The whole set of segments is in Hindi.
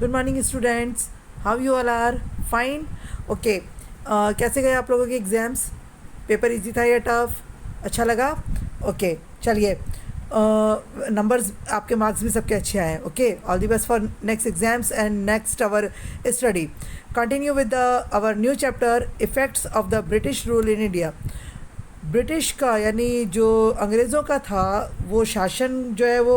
Good morning students, how you all are? Fine, okay. कैसे गए आप लोगों के एग्ज़ाम्स? पेपर इजी था या टफ? अच्छा लगा? ओके, चलिए। नंबर्स आपके मार्क्स भी सबके अच्छे आए। Okay, all the best for next exams and next our study. Continue with our new chapter, effects of the British rule in India. British का यानी जो अंग्रेज़ों का था वो शासन जो है वो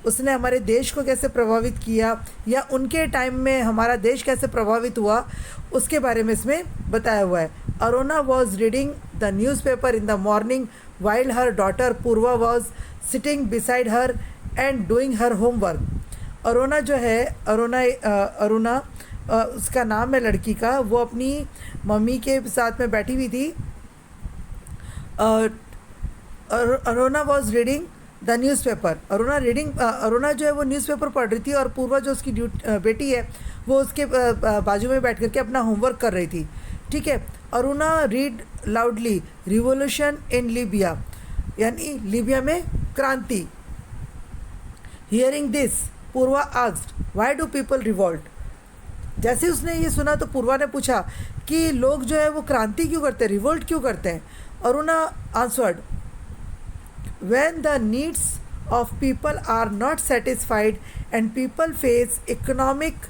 उसने हमारे देश को कैसे प्रभावित किया या उनके टाइम में हमारा देश कैसे प्रभावित हुआ उसके बारे में इसमें बताया हुआ है। Aruna was reading the newspaper in the morning while her daughter Purva was sitting beside her and doing her homework. Aruna जो है अरुणा उसका नाम है लड़की का, वो अपनी मम्मी के साथ में बैठी हुई थी। Aruna was reading the newspaper. Aruna जो है वो न्यूज़पेपर पढ़ रही थी और पूर्वा जो उसकी बेटी है वो उसके बाजू में बैठ करके अपना होमवर्क कर रही थी। ठीक है। Aruna read loudly revolution in Libya, यानी लीबिया में क्रांति। Hearing this Purva asked why do people revolt. जैसे उसने ये सुना तो पूर्वा ने पूछा कि लोग जो है वो क्रांति क्यों करते हैं, रिवोल्ट क्यों करते हैं। Aruna answered, when the needs of people are not satisfied and people face economic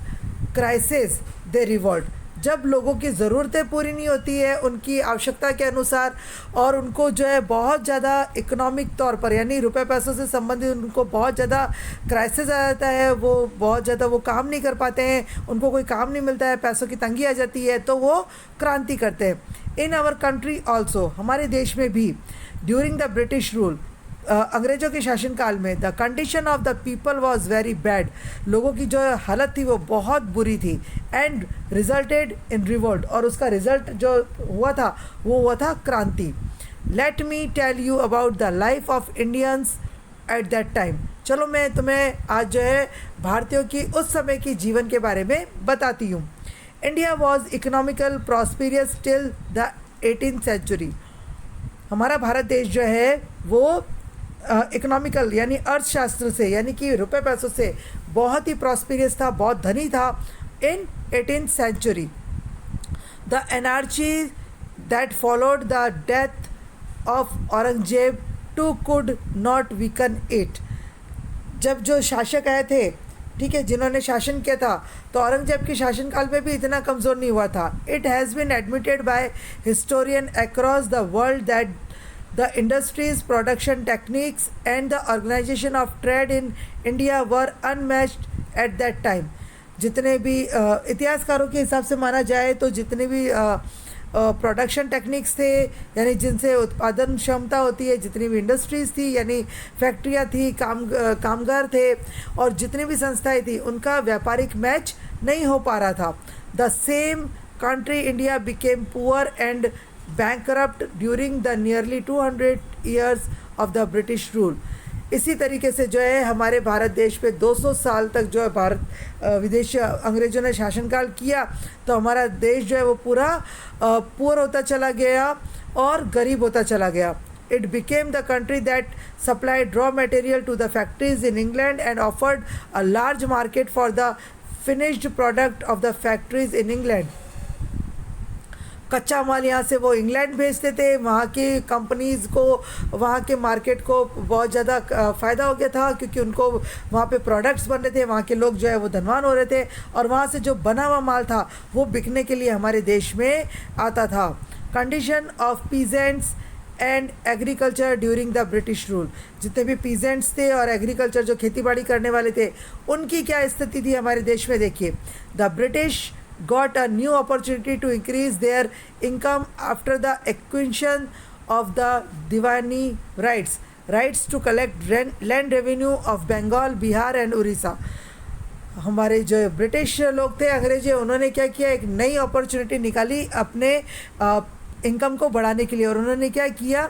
crisis they revolt। जब लोगों की ज़रूरतें पूरी नहीं होती है उनकी आवश्यकता के अनुसार और उनको जो है बहुत ज़्यादा इकोनॉमिक तौर पर यानी रुपए पैसों से संबंधित उनको बहुत ज़्यादा क्राइसिस आ जाता है, वो बहुत ज़्यादा वो काम नहीं कर पाते हैं, उनको कोई काम नहीं मिलता है, पैसों की तंगी आ जाती है तो वो क्रांति करते हैं। इन आवर कंट्री ऑल्सो, हमारे देश में भी, ड्यूरिंग द ब्रिटिश रूल, अंग्रेज़ों के शासनकाल में, the condition of the people was very bad, लोगों की जो हालत थी वो बहुत बुरी थी। एंड रिजल्टेड इन रिवोल्ट, और उसका रिजल्ट जो हुआ था वो हुआ था क्रांति। Let me tell you about the life of Indians at that time. चलो मैं तुम्हें आज जो है भारतीयों की उस समय की जीवन के बारे में बताती हूँ। India was economical prosperous till the 18th century. हमारा भारत देश जो है वो इकोनॉमिकल यानी अर्थशास्त्र से यानी कि रुपए पैसों से बहुत ही प्रॉस्पेरियस था, बहुत धनी था। In 18th century the energy that followed the death of Aurangzeb to could not weaken it. जब जो शासक आए थे, ठीक है, जिन्होंने शासन किया था, तो औरंगजेब के शासनकाल में भी इतना कमज़ोर नहीं हुआ था। It has been admitted by historian across the world that the industries, production techniques and the organization of trade in India were unmatched at that time। जितने भी इतिहासकारों के हिसाब से माना जाए तो जितने भी प्रोडक्शन टेक्निक्स थे यानी जिनसे उत्पादन क्षमता होती है, जितनी भी इंडस्ट्रीज़ थी यानी फैक्ट्रियाँ थी, कामगार थे और जितनी भी संस्थाएं थी उनका व्यापारिक मैच नहीं हो पा रहा था। The same country India became poor and bankrupt during the nearly 200 years of the British rule। इसी तरीके से जो है हमारे भारत देश पे 200 साल तक जो है भारत विदेशी अंग्रेज़ों ने शासनकाल किया तो हमारा देश जो है वो पूरा पुअर होता चला गया और गरीब होता चला गया। It became the country that supplied raw material to the factories in England and offered a large market for the finished product of the factories in England। कच्चा माल यहाँ से वो इंग्लैंड भेजते थे, वहाँ की कंपनीज़ को, वहाँ के मार्केट को बहुत ज़्यादा फ़ायदा हो गया था क्योंकि उनको वहाँ पे प्रोडक्ट्स बन रहे थे, वहाँ के लोग जो है वो धनवान हो रहे थे और वहाँ से जो बना हुआ माल था वो बिकने के लिए हमारे देश में आता था। Condition of peasants and agriculture during the British rule, जितने भी पीजेंट्स थे और एग्रीकल्चर जो खेती बाड़ी करने वाले थे उनकी क्या स्थिति थी हमारे देश में, देखिए। The British got a new opportunity to increase their income after the acquisition of the Diwani rights to collect land revenue of Bengal, Bihar and Orissa। हमारे जो ब्रिटिश लोग थे अंग्रेज़ी, उन्होंने क्या किया, एक नई अपॉर्चुनिटी निकाली अपने इनकम को बढ़ाने के लिए और उन्होंने क्या किया,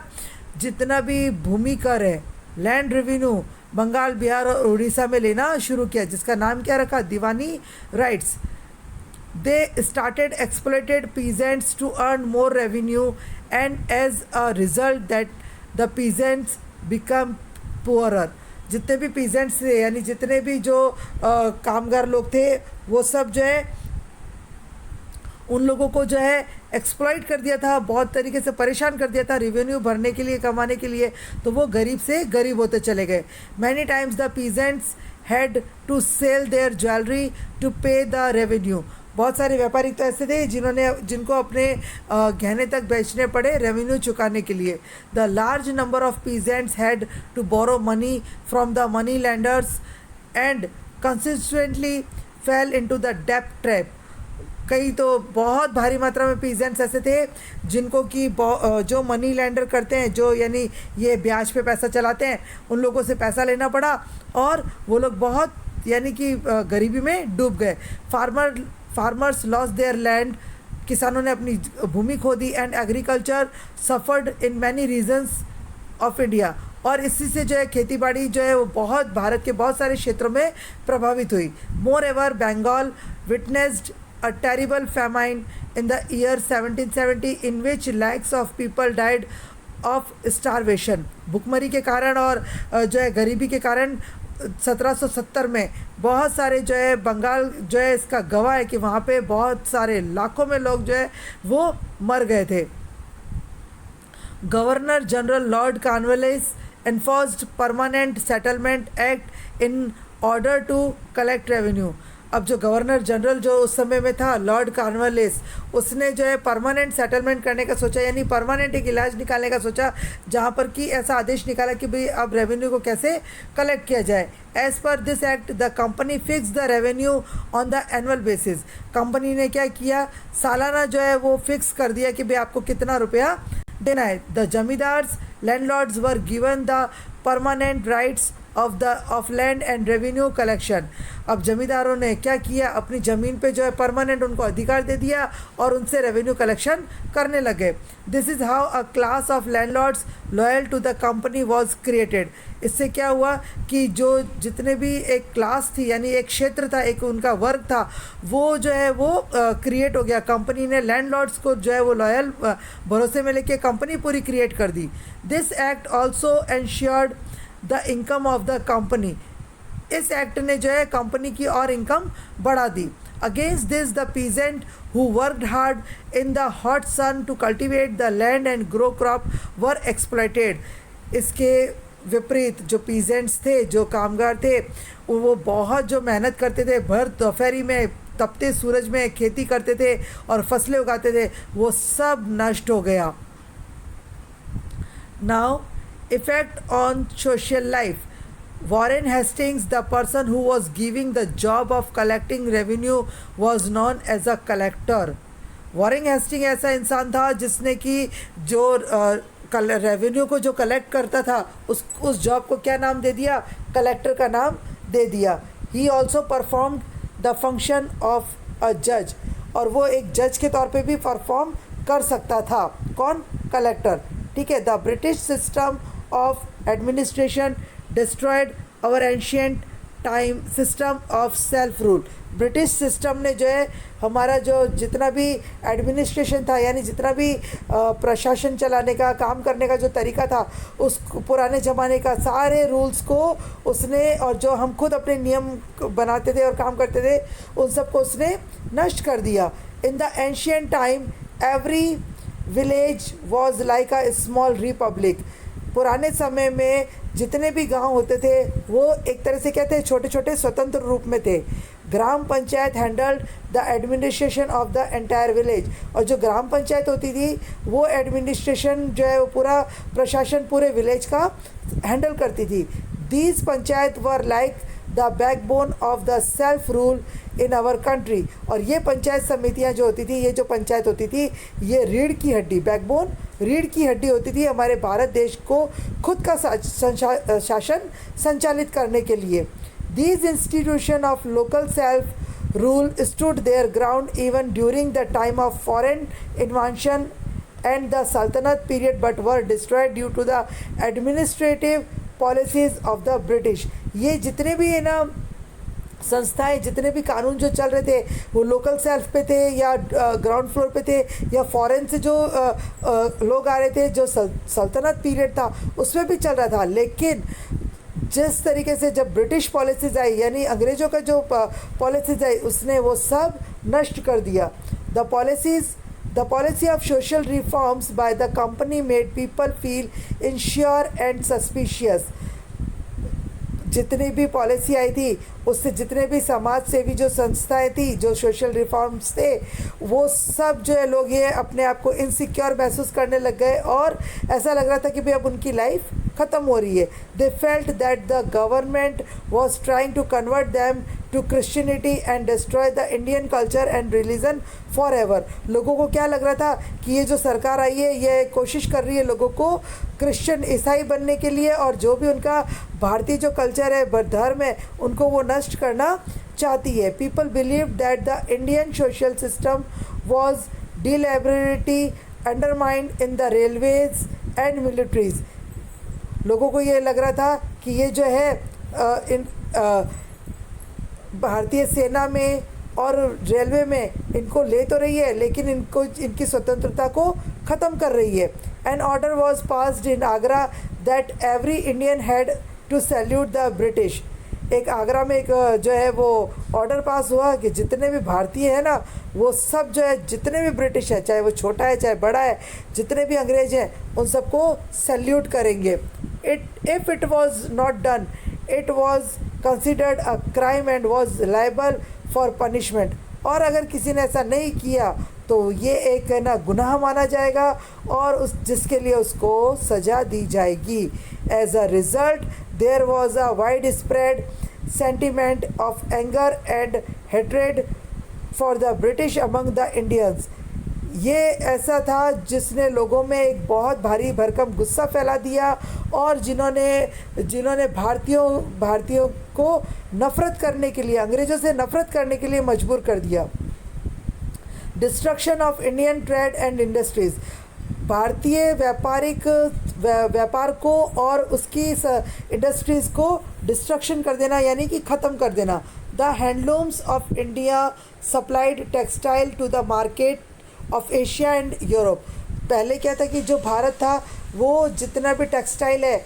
जितना भी भूमि कर है, लैंड रेवेन्यू बंगाल, बिहार और उड़ीसा में लेना शुरू किया, जिसका नाम क्या रखा, दीवानी rights. They started exploited peasants to earn more revenue and as a result that the peasants become poorer। जितने भी पीजेंट्स थे यानी जितने भी जो कामगार लोग थे वो सब जो है उन लोगों को जो है एक्सप्लॉइट कर दिया था, बहुत तरीके से परेशान कर दिया था रेवेन्यू भरने के लिए, कमाने के लिए, तो वो गरीब से गरीब होते चले गए। Many times the peasants had to sell their jewellery to pay the revenue. बहुत सारे व्यापारी तो ऐसे थे जिनको अपने गहने तक बेचने पड़े रेवेन्यू चुकाने के लिए। The large number of peasants had to borrow money from the money lenders and consistently fell into the डेब्ट ट्रैप। कई तो बहुत भारी मात्रा में पीजेंट्स ऐसे थे जिनको कि जो मनी लैंडर करते हैं, जो यानी ये ब्याज पे पैसा चलाते हैं, उन लोगों से पैसा लेना पड़ा और वो लोग बहुत यानी कि गरीबी में डूब गए। फार्मर्स लॉस देयर लैंड, किसानों ने अपनी भूमि खो दी। And agriculture suffered in many regions of India, और इसी से जो है खेती बाड़ी जो है वो बहुत भारत के बहुत सारे क्षेत्रों में प्रभावित हुई। Moreover Bengal witnessed a terrible famine in the year 1770 in which lakhs of people died of starvation। भुखमरी के कारण और जो है गरीबी के कारण 1770 में बहुत सारे जो है बंगाल जो है इसका गवाह है कि वहाँ पे बहुत सारे लाखों में लोग जो है वो मर गए थे। Governor general lord Cornwallis enforced permanent settlement act in order to collect revenue. अब जो गवर्नर जनरल जो उस समय में था लॉर्ड कॉर्नवालिस, उसने जो है परमानेंट सेटलमेंट करने का सोचा, यानी परमानेंट एक इलाज निकालने का सोचा, जहाँ पर कि ऐसा आदेश निकाला कि भाई अब रेवेन्यू को कैसे कलेक्ट किया जाए। As per this act the company fix the revenue on the annual basis. Company ने क्या किया, सालाना जो है वो फिक्स कर दिया कि भाई आपको कितना रुपया देना है। The zamindars landlords were given the permanent rights of land and revenue collection. अब जमींदारों ने क्या किया, अपनी ज़मीन पे जो है परमानेंट उनको अधिकार दे दिया और उनसे रेवेन्यू कलेक्शन करने लगे। This is how a class of landlords loyal to the company was created. इससे क्या हुआ कि जो जितने भी एक क्लास थी यानी एक क्षेत्र था, एक उनका वर्ग था, वो जो है वो क्रिएट हो गया। कंपनी ने लैंडलॉर्ड्स को जो है वो लॉयल भरोसे में लेके कंपनी पूरी क्रिएट कर दी। This act also ensured the income of the company. इस एक्ट ने जो है कंपनी की और इनकम बढ़ा दी। Against this the peasant who worked hard in the hot sun to cultivate the land and grow crop were exploited. इसके विपरीत जो पीजेंट्स थे, जो कामगार थे, वो बहुत जो मेहनत करते थे, भर दोपहरी में तपते सूरज में खेती करते थे और फसलें उगाते थे, वो सब नष्ट हो गया। Now effect on social life. Warren Hastings, the person who was giving the job of collecting revenue, was known as a collector. Warren Hastings ऐसा इंसान था जिसने कि जो रेवेन्यू को जो कलेक्ट करता था उस जॉब को क्या नाम दे दिया, कलेक्टर का नाम दे दिया। He also performed the function of a जज, और वो एक जज के तौर पे भी परफॉर्म कर सकता था। कौन, कलेक्टर। ठीक है। The British system of administration destroyed our ancient time system of self rule। British system ने जो है हमारा जो जितना भी एडमिनिस्ट्रेशन था यानी जितना भी प्रशासन चलाने का, काम करने का जो तरीका था, उस पुराने ज़माने का सारे रूल्स को उसने, और जो हम खुद अपने नियम बनाते थे और काम करते थे, उन सबको उसने नष्ट कर दिया। In the ancient time every village was like a small Republic. पुराने समय में जितने भी गांव होते थे वो एक तरह से क्या थे, छोटे छोटे स्वतंत्र रूप में थे। Gram panchayat handled the administration of the entire village, और जो ग्राम पंचायत होती थी वो एडमिनिस्ट्रेशन जो है वो पूरा प्रशासन पूरे विलेज का हैंडल करती थी। These panchayat were like the backbone of the self rule in our country. और ये पंचायत समितियाँ जो होती थी, ये जो पंचायत होती थी, ये रीढ़ की हड्डी, बैकबोन रीढ़ की हड्डी होती थी हमारे भारत देश को खुद का शासन संचालित करने के लिए। These institution of local self rule stood their ground even during the time of foreign invention and the sultanate period, but were destroyed due to the administrative policies of the British. ये जितने भी है ना संस्थाएं, जितने भी कानून जो चल रहे थे वो लोकल सेल्फ पे थे या ग्राउंड फ्लोर पे थे या फॉरेन से जो लोग आ रहे थे, जो सल्तनत पीरियड था उसमें भी चल रहा था। लेकिन जिस तरीके से जब ब्रिटिश पॉलिसीज आई यानी अंग्रेज़ों का जो पॉलिसीज आई उसने वो सब नष्ट कर दिया। The policy of social reforms by the company made people feel ensure and suspicious. जितनी भी पॉलिसी आई थी उससे जितने भी समाज सेवी जो संस्थाएं थी जो सोशल रिफॉर्म्स थे वो सब जो है लोग ये अपने आप को इनसिक्योर महसूस करने लग गए और ऐसा लग रहा था कि भाई अब उनकी लाइफ ख़त्म हो रही है। They felt that the government was trying to convert them to Christianity and destroy the Indian culture and religion forever. लोगों को क्या लग रहा था कि ये जो सरकार आई है ये कोशिश कर रही है लोगों को क्रिश्चियन ईसाई बनने के लिए और जो भी उनका भारतीय जो कल्चर है धर्म है उनको वो नष्ट करना चाहती है। People believe that the Indian social system was deliberately undermined in the railways and militaries. लोगों को ये लग रहा था कि ये जो है भारतीय सेना में और रेलवे में इनको ले तो रही है लेकिन इनकी स्वतंत्रता को ख़त्म कर रही है। An order was passed in Agra that every Indian had to salute the British. एक आगरा में एक जो है वो ऑर्डर पास हुआ कि जितने भी भारतीय हैं ना वो सब जो है जितने भी ब्रिटिश है चाहे वो छोटा है चाहे बड़ा है जितने भी अंग्रेज हैं उन सबको सैल्यूट करेंगे। If it was not done it was considered a crime and was liable for punishment. और अगर किसी ने ऐसा नहीं किया तो ये एक है ना गुनाह माना जाएगा और उस जिसके लिए उसको सज़ा दी जाएगी। As a result there was a widespread sentiment of anger and hatred for the British among the Indians. ये ऐसा था जिसने लोगों में एक बहुत भारी भरकम गुस्सा फैला दिया और जिन्होंने भारतीयों को नफ़रत करने के लिए अंग्रेज़ों से नफ़रत करने के लिए मजबूर कर दिया। Destruction of Indian trade and industries. भारतीय व्यापार को और उसकी इंडस्ट्रीज़ को डिस्ट्रक्शन कर देना यानी कि ख़त्म कर देना। The handlooms of India supplied textile to the market of Asia and Europe. पहले क्या था कि जो भारत था वो जितना भी टेक्सटाइल है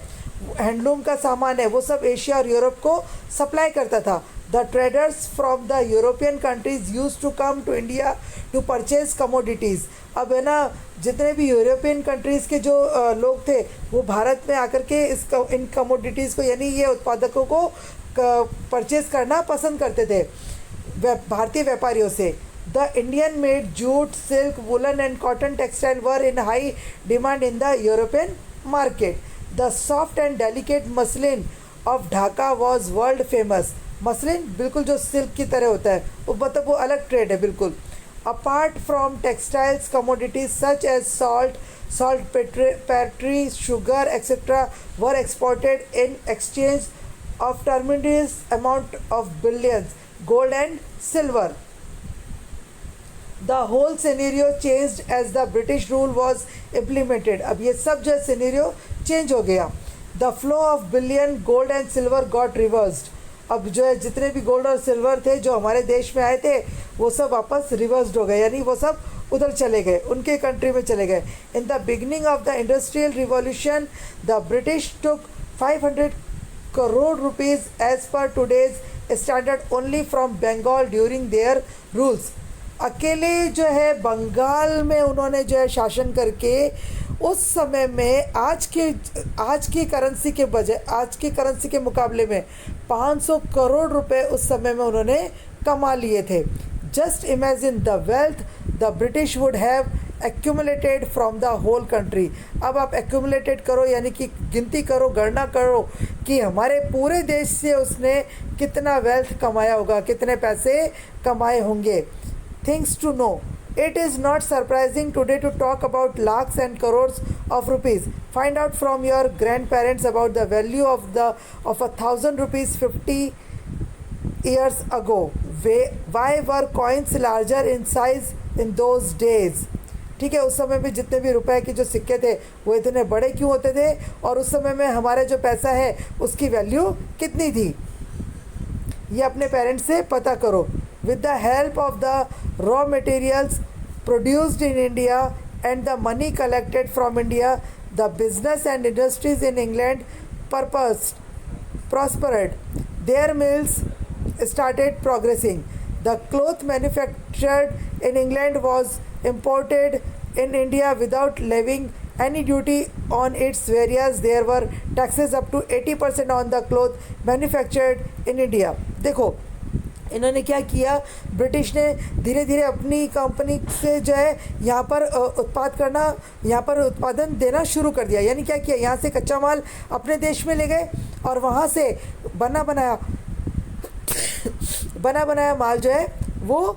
हैंडलूम का सामान है वो सब एशिया और यूरोप को सप्लाई करता था। The traders from the European countries use to come to India to purchase commodities. अब है ना जितने भी यूरोपियन कंट्रीज़ के जो लोग थे वो भारत में आकर के इन कमोडिटीज़ को यानी ये उत्पादकों को परचेज़ करना पसंद करते थे भारतीय व्यापारियों से। The Indian made jute, silk, woolen and cotton textile were in high demand in the European market. The soft and delicate muslin of Dhaka was world famous. Muslin बिल्कुल जो सिल्क की तरह होता है वो मतलब वो अलग ट्रेड है बिल्कुल। Apart from textiles, commodities such as salt, pottery, sugar, etc. were exported in exchange of tremendous amount of billions, gold and silver. The whole scenario changed as the British rule was implemented. अब ये सब जो scenario change हो गया। The flow of billion gold and silver got reversed. अब जो है जितने भी गोल्ड और सिल्वर थे जो हमारे देश में आए थे वो सब वापस रिवर्स्ड हो गए यानी वो सब उधर चले गए उनके कंट्री में चले गए। In the beginning of the industrial revolution the British took 500 crore rupees as per today's standard only from Bengal during their rules. अकेले जो है बंगाल में उन्होंने जो है शासन करके उस समय में आज की करेंसी के बजाय आज की करेंसी के मुकाबले में 500 करोड़ रुपए उस समय में उन्होंने कमा लिए थे। Just imagine the wealth the British would have accumulated from the whole country. अब आप एक्यूमुलेटेड करो यानी कि गिनती करो गणना करो कि हमारे पूरे देश से उसने कितना वेल्थ कमाया होगा कितने पैसे कमाए होंगे। Things to know. It is not surprising today to talk about lakhs and crores of rupees. Find out from your grandparents about the value of 1,000 rupees 50 years ago. Why were coins larger in size in those days? ठीक है उस समय में जितने भी रुपए के जो सिक्के थे वो इतने बड़े क्यों होते थे और उस समय में हमारा जो पैसा है उसकी वैल्यू कितनी थी ये अपने पेरेंट्स से पता करो। With the help of the raw materials produced in India and the money collected from India, the business and industries in England prospered. Their mills started progressing. The cloth manufactured in England was imported in India without levying any duty on its wares. There were taxes up to 80% on the cloth manufactured in India. देखो इन्होंने क्या किया, ब्रिटिश ने धीरे धीरे अपनी कंपनी से जो है यहाँ पर यहाँ पर उत्पादन देना शुरू कर दिया. यानी क्या किया, यहाँ से कच्चा माल अपने देश में ले गए और वहाँ से बना बनाया माल जो है वो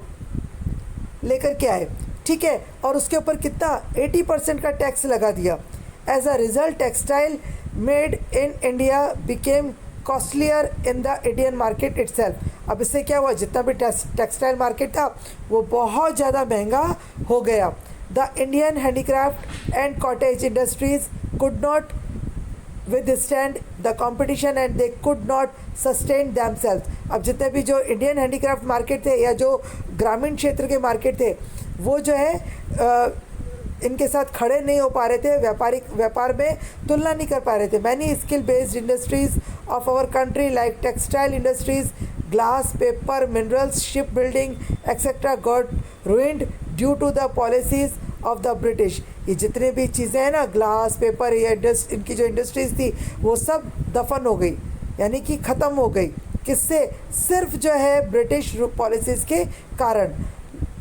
लेकर के आए. ठीक है, और उसके ऊपर कितना 80% का टैक्स लगा दिया. As a result textile made in India became costlier in the Indian market itself. अब इससे क्या हुआ, जितना भी टेक्सटाइल मार्केट था वो बहुत ज़्यादा महंगा हो गया. The Indian handicraft and cottage industries could not withstand the competition and they could not sustain themselves. अब जितने भी जो इंडियन हैंडीक्राफ्ट मार्केट थे या जो ग्रामीण क्षेत्र के मार्केट थे वो जो है इनके साथ खड़े नहीं हो पा रहे थे, व्यापार में तुलना नहीं कर पा रहे थे. Many skill based industries of our country like textile industries, glass, paper, minerals, ship building etcetera got ruined due to the policies of the British. ये जितने भी चीज़ें हैं ना, ग्लास, पेपर, ये इनकी जो इंडस्ट्रीज़ थी वो सब दफन हो गई, यानी कि ख़त्म हो गई. किससे, सिर्फ जो है ब्रिटिश पॉलिसीज़ के कारण.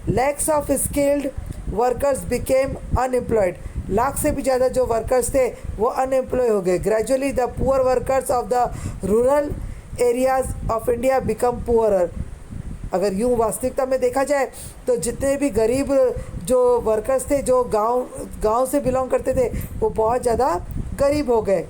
Lakhs of skilled workers became unemployed. Lakh से भी ज़्यादा जो वर्कर्स थे वो अनएम्प्लॉय हो गए. Gradually the poor workers of the rural areas of India become poorer. अगर यूँ वास्तविकता में देखा जाए तो जितने भी गरीब जो वर्कर्स थे जो गांव से बिलोंग करते थे वो बहुत ज़्यादा गरीब हो गए.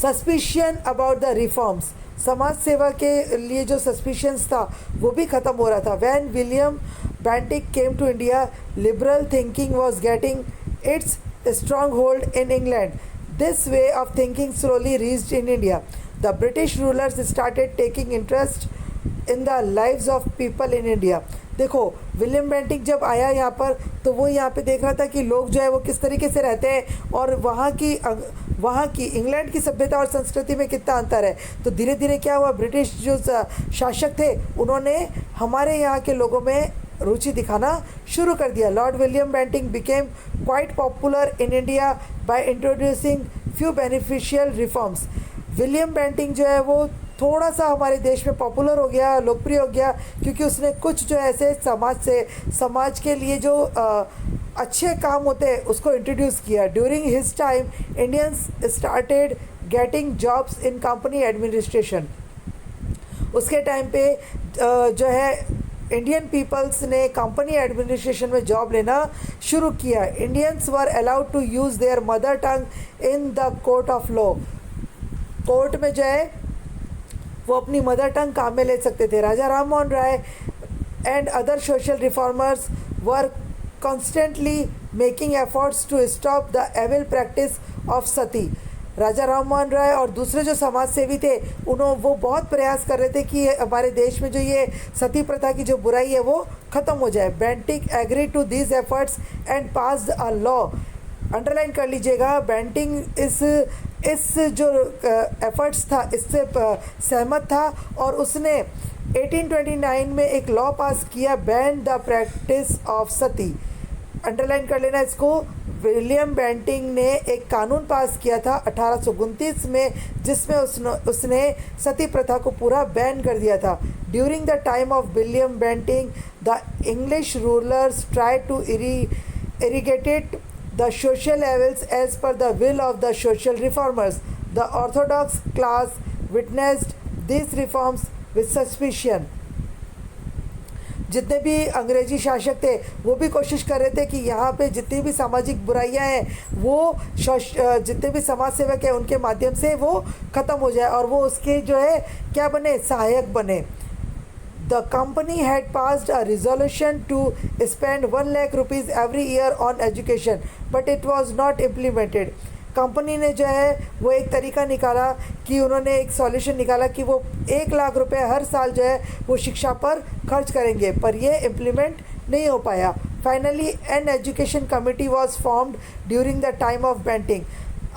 सस्पिशन अबाउट द रिफॉर्म्स, समाज सेवा के लिए जो सस्पिशंस था वो भी ख़त्म हो रहा था. When William Bentinck came to India, liberal thinking was getting its strong hold in England. This way of thinking slowly reached in India. The British rulers started taking interest in the lives of people in India. देखो विलियम बेंटिक जब आया यहाँ पर तो वो यहाँ पे देख रहा था कि लोग जो है वो किस तरीके से रहते हैं और वहाँ की इंग्लैंड की सभ्यता और संस्कृति में कितना अंतर है. तो धीरे धीरे क्या हुआ, ब्रिटिश जो शासक थे उन्होंने हमारे यहाँ के लोगों में रुचि दिखाना शुरू कर दिया. Lord William Bentinck became quite popular in India by introducing few beneficial reforms. William Bentinck जो है वो थोड़ा सा हमारे देश में पॉपुलर हो गया, लोकप्रिय हो गया, क्योंकि उसने कुछ जो ऐसे समाज के लिए जो अच्छे काम होते हैं उसको इंट्रोड्यूस किया. During his time Indians started getting jobs in company administration. उसके टाइम पे जो है इंडियन पीपल्स ने कंपनी एडमिनिस्ट्रेशन में जॉब लेना शुरू किया. Indians were allowed to use their mother tongue in the court of law. Court में जो है वो अपनी मदर टंग काम में ले सकते थे. Raja Ram Mohan Roy and other social reformers were constantly making efforts to stop the evil practice of sati. Raja Ram Mohan Roy और दूसरे जो समाज सेवी थे वो बहुत प्रयास कर रहे थे कि हमारे देश में जो ये सती प्रथा की जो बुराई है वो ख़त्म हो जाए. Bentinck agree to these efforts and passed a law. Underline कर लीजिएगा, बेंटिक इस जो एफर्ट्स था इससे सहमत था और उसने 1829 में एक लॉ पास किया, ban the practice of Sati. Underline कर लेना इसको. विलियम बेंटिक ने एक कानून पास किया था 1829 में जिसमें उसने सती प्रथा को पूरा बैन कर दिया था. During the time of William Bentinck the English rulers try to irrigate the social evils as per the will of the social reformers. The orthodox class witnessed these reforms with suspicion. जितने भी अंग्रेजी शासक थे वो भी कोशिश कर रहे थे कि यहाँ पे जितनी भी सामाजिक बुराइयाँ हैं वो जितने भी समाज सेवक हैं उनके माध्यम से वो ख़त्म हो जाए और वो उसके जो है क्या बने, सहायक बने. The company had passed a resolution to spend 1 lakh rupees every year on education, but it was not implemented. Company ने जो है वो एक तरीका निकाला कि उन्होंने एक सॉल्यूशन निकाला कि वो 1 लाख रुपए हर साल जो है वो शिक्षा पर खर्च करेंगे, पर ये इम्प्लीमेंट नहीं हो पाया. Finally an education committee was formed during the time of Bentinck.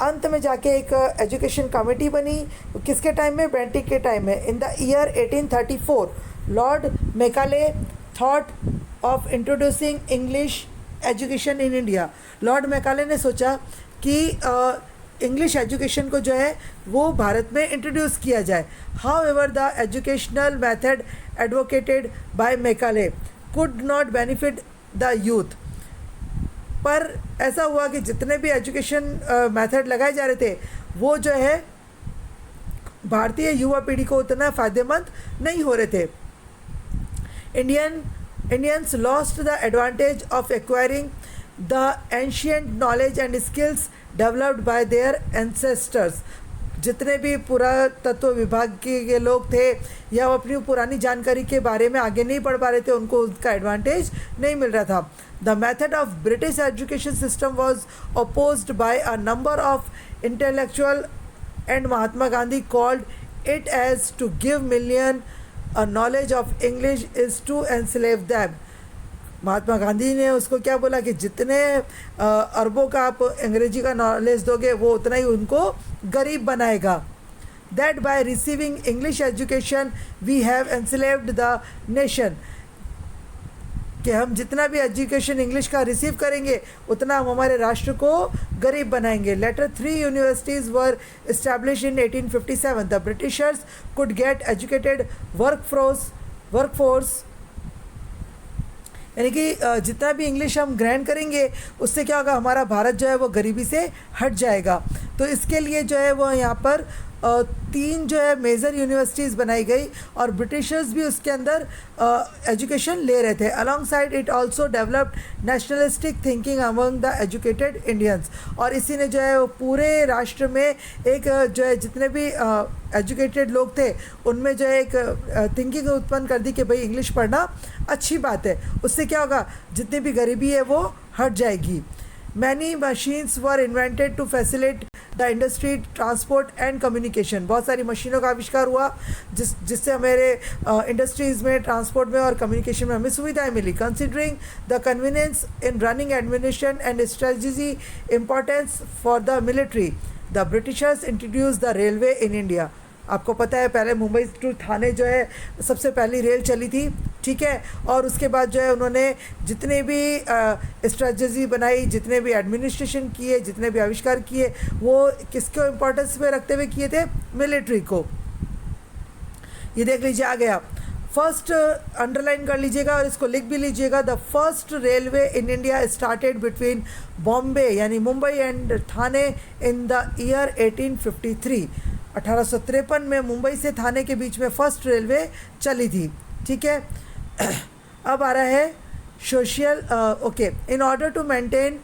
अंत में जाके एक एजुकेशन कमेटी बनी, किसके टाइम में, बेंटिक के टाइम में। इन the year 1834 Lord Macaulay thought of introducing English education in India. Lord Macaulay ने सोचा कि इंग्लिश एजुकेशन को जो है वो भारत में इंट्रोड्यूस किया जाए। However the educational method advocated by Macaulay could not benefit the youth. पर ऐसा हुआ कि जितने भी एजुकेशन मेथड लगाए जा रहे थे वो जो है भारतीय युवा पीढ़ी को उतना फ़ायदेमंद नहीं हो रहे थे। Indians lost the advantage of acquiring the ancient knowledge and skills developed by their ancestors। जितने भी पुरातत्व विभाग के लोग थे या वो अपनी पुरानी जानकारी के बारे में आगे नहीं बढ़ पा रहे थे, उनको उसका एडवांटेज नहीं मिल रहा था। The method of British education system was opposed by a number of intellectual and Mahatma Gandhi called it as to give million a knowledge of English is to enslave them. Mahatma Gandhi ने उसको क्या बोला कि जितने अरबों का आप अंग्रेजी का नॉलेज दोगे वो उतना ही उनको गरीब बनाएगा। That by receiving English education we have enslaved the nation, कि हम जितना भी एजुकेशन इंग्लिश का रिसीव करेंगे उतना हम हमारे राष्ट्र को गरीब बनाएंगे। Later 3 universities were establish in 1857। The Britishers could get educated workforce, यानी कि जितना भी इंग्लिश हम ग्रहण करेंगे उससे क्या होगा, हमारा भारत जो है वो गरीबी से हट जाएगा। तो इसके लिए जो है वो यहाँ पर 3 जो है मेजर यूनिवर्सिटीज़ बनाई गई और ब्रिटिशर्स भी उसके अंदर एजुकेशन ले रहे थे। Along side it also developed nationalistic thinking among the educated Indians. और इसी ने जो है वो पूरे राष्ट्र में एक जो है जितने भी एजुकेटेड लोग थे उनमें जो है एक थिंकिंग उत्पन्न कर दी कि भाई इंग्लिश पढ़ना अच्छी बात है, उससे क्या होगा, जितनी भी गरीबी है वो हट जाएगी। Many machines were invented to facilitate the industry, transport and communication. बहुत सारी मशीनों का आविष्कार हुआ जिससे हमारे इंडस्ट्रीज़ में, ट्रांसपोर्ट में और कम्युनिकेशन में हमें सुविधाएं मिली। Considering the convenience in running administration and strategy importance for the military, the Britishers introduce the railway in India. आपको पता है पहले मुंबई टू थाने जो है सबसे पहली रेल चली थी, ठीक है, और उसके बाद जो है उन्होंने जितने भी स्ट्रेटजी बनाई, जितने भी एडमिनिस्ट्रेशन किए, जितने भी आविष्कार किए, वो किसको इम्पोर्टेंस में रखते हुए किए थे, मिलिट्री को। ये देख लीजिए आ गया, फर्स्ट अंडरलाइन कर लीजिएगा और इसको लिख भी लीजिएगा। The first railway in India started between Bombay यानी Mumbai and Thane in the year 1853। 1853 में मुंबई से थाने के बीच में फर्स्ट रेलवे चली थी, ठीक है। अब आ रहा है social, okay, in order to maintain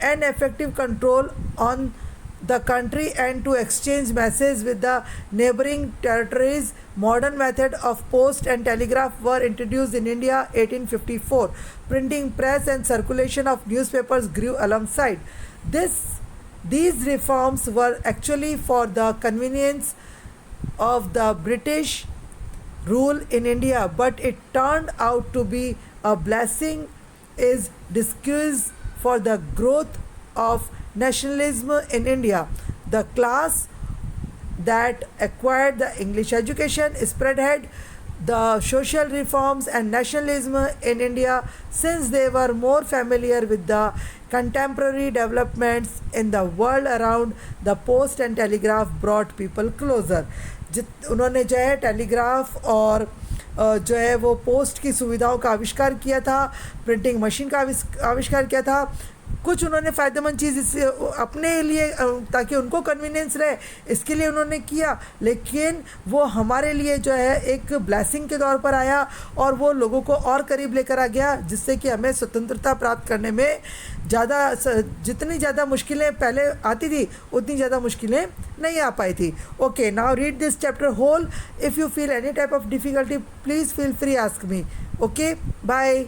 an effective control on the country and to exchange messages with the neighboring territories, modern method of post and telegraph were introduced in India 1854. Printing press and circulation of newspapers grew alongside. These reforms were actually for the convenience of the British rule in India, but it turned out to be a blessing is disguise for the growth of nationalism in India. The class that acquired the English education spread ahead the social reforms and nationalism in India since they were more familiar with the contemporary developments in the world around. The post and telegraph brought people closer. उन्होंने जो है टेलीग्राफ और जो है वो पोस्ट की सुविधाओं का आविष्कार किया था, प्रिंटिंग मशीन का आविष्कार किया था। कुछ उन्होंने फ़ायदेमंद चीज़ इससे अपने लिए ताकि उनको कन्वीनियंस रहे इसके लिए उन्होंने किया, लेकिन वो हमारे लिए जो है एक ब्लेसिंग के तौर पर आया और वो लोगों को और करीब लेकर आ गया, जिससे कि हमें स्वतंत्रता प्राप्त करने में जितनी ज़्यादा मुश्किलें पहले आती थी उतनी ज़्यादा मुश्किलें नहीं आ पाई थी। Okay, now read this chapter whole. If you feel any type of difficulty please feel free ask me. Okay, bye.